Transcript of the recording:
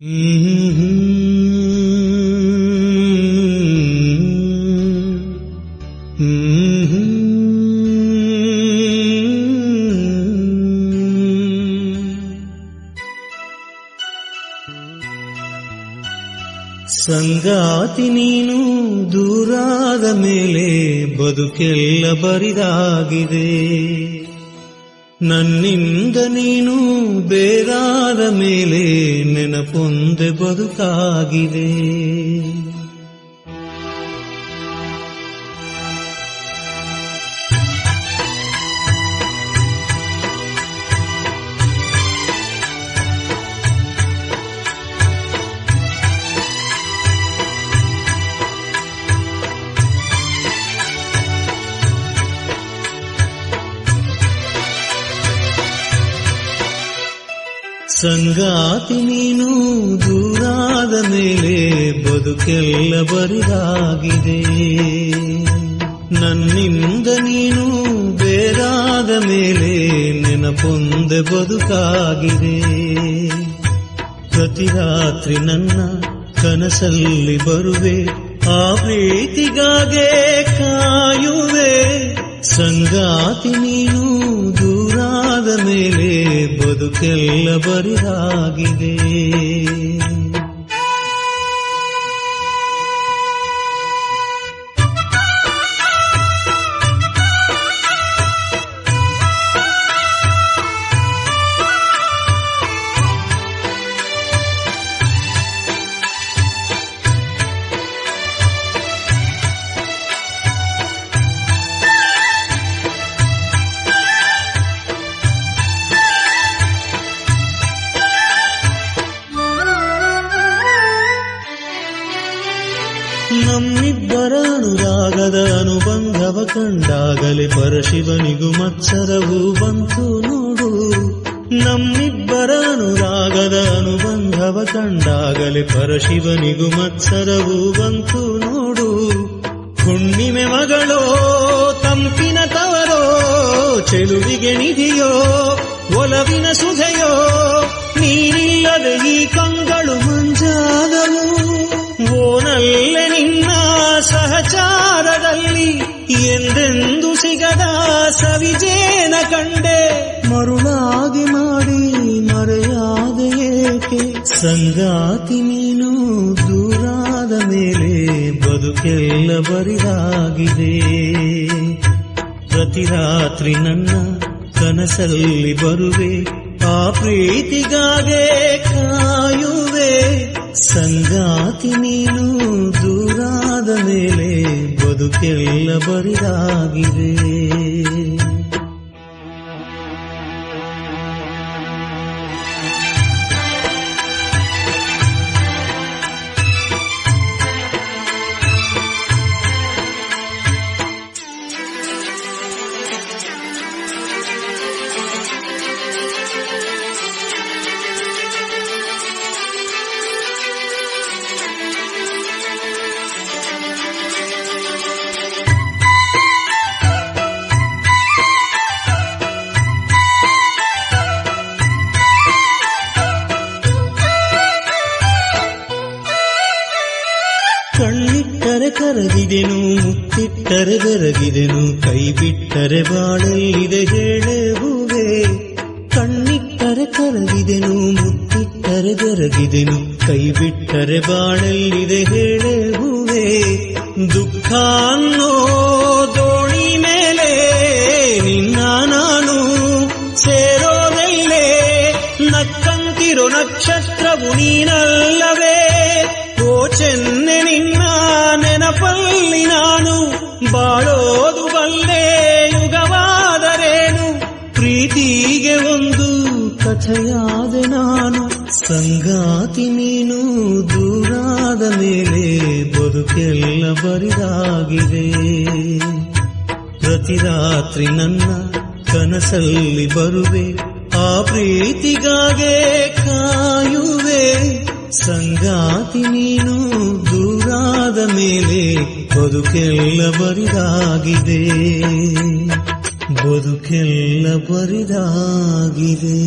ಸಂಗಾತಿ ನೀನು ದೂರಾದ ಮೇಲೆ ಬದುಕೆಲ್ಲ ಬರಿದಾಗಿದೆ. ನನ್ನಿಂದ ನೀನು ಬೇರಾದ ಮೇಲೆ ನೆನಪೊಂದೆ ಬದುಕಾಗಿದೆ. ಸಂಗಾತಿ ನೀನು ದೂರಾದ ಮೇಲೆ ಬದುಕೆಲ್ಲ ಬರಿದಾಗಿದೆ. ನನ್ನಿಂದ ನೀನು ಬೇರಾದ ಮೇಲೆ ನೆನಪೊಂದೆ ಬದುಕಾಗಿದೆ. ಪ್ರತಿ ರಾತ್ರಿ ನನ್ನ ಕನಸಲ್ಲಿ ಬರುವೆ, ಆ ಪ್ರೀತಿಗಾಗೆ ಕಾಯುವೆ. ಸಂಗಾತಿ ನೀನು ದೂರಾದ ಮೇಲೆ ಬದುಕೆಲ್ಲ ಬರಿದಾಗಿದೆ. ನಮ್ಮಿಬ್ಬರ ಅನುರಾಗದ ಅನುಬಂಧವ ಕಂಡಾಗಲೇ ಪರಶಿವನಿಗೂ ಮತ್ಸರವು ಬಂತು ನೋಡು. ನಮ್ಮಿಬ್ಬರ ಅನುರಾಗದ ಅನುಬಂಧವ ಕಂಡಾಗಲೇ ಪರಶಿವನಿಗೂ ಮತ್ಸರವು ಬಂತು ನೋಡು. ಹುಣ್ಣಿಮೆ ಮಗಳೋ ತಂಪಿನ ತವರೋ, ಚೆಲುವಿಗೆ ನಿಧಿಯೋ ಒಲವಿನ ಸುಧೆಯೋ, ನೀರಿಲ್ಲದೆ ಈ ಕಂಗಳು ಮಂಜಾದವು. ಓನಲ್ಲೆ ನಿನ್ನ ಸಹಚಾರದಲ್ಲಿ ಎಂದೆಂದು ಸಿಗದ ಸವಿಜೇನ ಕಂಡೆ. ಮರುಳಾಗಿ ಮಾಡಿ ಮರೆಯಾದ ಏಕೆ? ಸಂಗಾತಿ ನೀನು ದೂರಾದ ಮೇಲೆ ಬದುಕೆಲ್ಲ ಬರಿದಾಗಿದೆ. ಪ್ರತಿ ರಾತ್ರಿ ನನ್ನ ಕನಸಲ್ಲಿ ಬರುವೆ, ಆ ಪ್ರೀತಿಗಾಗೆ ಕಾಯುವೆ. ಸಂಗಾತಿ ನೀನು ದೂರಾದ ಮೇಲೆ ಬದುಕೆಲ್ಲ ಬರಿದಾಗಿದೆ. ಕಣ್ಣಿಟ್ಟರೆ ಕರಗಿದೆನು, ಮುತ್ತಿಟ್ಟರೆ ಬೆರಗಿದೆನು, ಕೈ ಬಿಟ್ಟರೆ ಬಾಳಲ್ಲಿದೆ ಹೇಳೆ ಹೂವೆ. ಕಣ್ಣಿಟ್ಟರೆ ಕರಗಿದೆನು, ಮುತ್ತಿಟ್ಟರೆ ಬೆರಗಿದೆನು, ಕೈ ಬಿಟ್ಟರೆ ಬಾಳಲ್ಲಿದೆ ಹೇಳೆ ಹೂವೆ. ದುಃಖ ಅನ್ನೋ ದೋಣಿ ಮೇಲೆ ನಿನ್ನ ನಾನು ಸೇರೋದಲ್ಲೇ, ನಕ್ಕಂತಿರೋ ನಕ್ಷತ್ರವು ನೀನಲ್ಲವೇ. ಓ ಚೆನ್ನೆ ನಿನ್ನ ನೆನಪಲ್ಲಿ ನಾನು ಬಾಳೋದು ಬಲ್ಲೆ ಯುಗವಾದರೇನು. ಪ್ರೀತಿಗೆ ಒಂದು ಕಥೆಯಾದೆ ನಾನು. ಸಂಗಾತಿ ನೀನು ದೂರಾದ ಮೇಲೆ ಬದುಕೆಲ್ಲ ಬರಿದಾಗಿದೆ. ಪ್ರತಿ ರಾತ್ರಿ ನನ್ನ ಕನಸಲ್ಲಿ ಬರುವೆ, ಆ ಪ್ರೀತಿಗಾಗೆ ಕಾಯುವೆ. ಸಂಗಾತಿ ನೀನು ದೂರಾದ ಮೇಲೆ ಬದುಕೆಲ್ಲ ಬರಿದಾಗಿದೆ. ಬದುಕೆಲ್ಲ ಬರಿದಾಗಿದೆ.